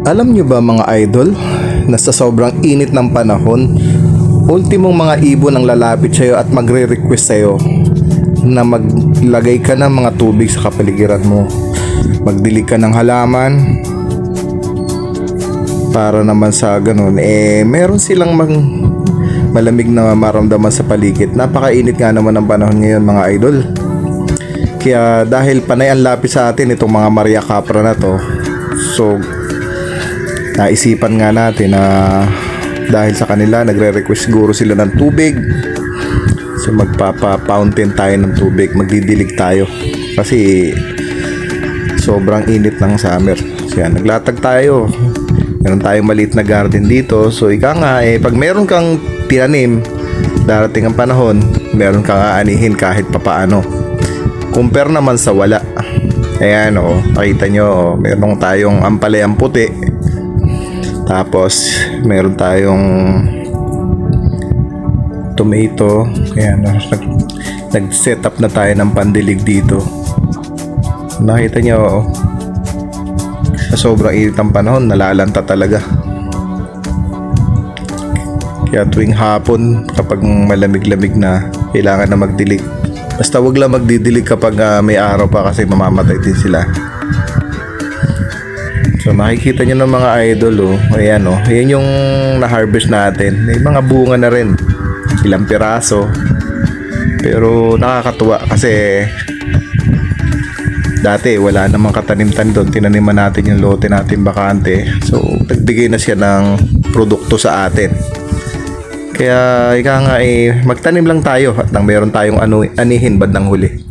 Alam nyo ba mga idol, na sa sobrang init ng panahon, ultimong mga ibon ang lalapit sa'yo at magre-request sa'yo na maglagay ka ng mga tubig sa kapaligiran mo. Magdilig ka ng halaman para naman sa ganun, meron silang malamig na maramdaman sa paligid. Napakainit nga naman ang panahon ngayon mga idol. Kaya dahil panay ang lapit sa atin itong mga Maria Capra na to, so naisipan nga natin na dahil sa kanila nagre-request siguro sila ng tubig, so magpapa-fountain tayo ng tubig, magdidilig tayo kasi sobrang init ng summer. So yan, naglatag tayo, meron tayong maliit na garden dito. So ika nga pag meron kang tinanim, darating ang panahon meron kang aanihin kahit papaano, compare naman sa wala. Ayan nakita nyo, meron tayong ampalayang puti, tapos meron tayong tomato. Ayan, nag-set up na tayo ng pandilig dito. Nakita nyo sa sobrang init ng panahon, nalalanta talaga. Kaya tuwing hapon kapag malamig-lamig na, kailangan na magdilig. Basta wag lang magdidilig kapag may araw pa kasi mamamatay din sila. So makikita nyo ng mga idol ayan ayan yung na-harvest natin. May mga bunga na rin, ilang piraso, pero nakakatuwa kasi dati wala namang katanim-tanim doon, tinaniman natin yung lote natin bakante, so nagbigay na siya ng produkto sa atin. Kaya ika nga magtanim lang tayo at nang meron tayong anihin bandang huli.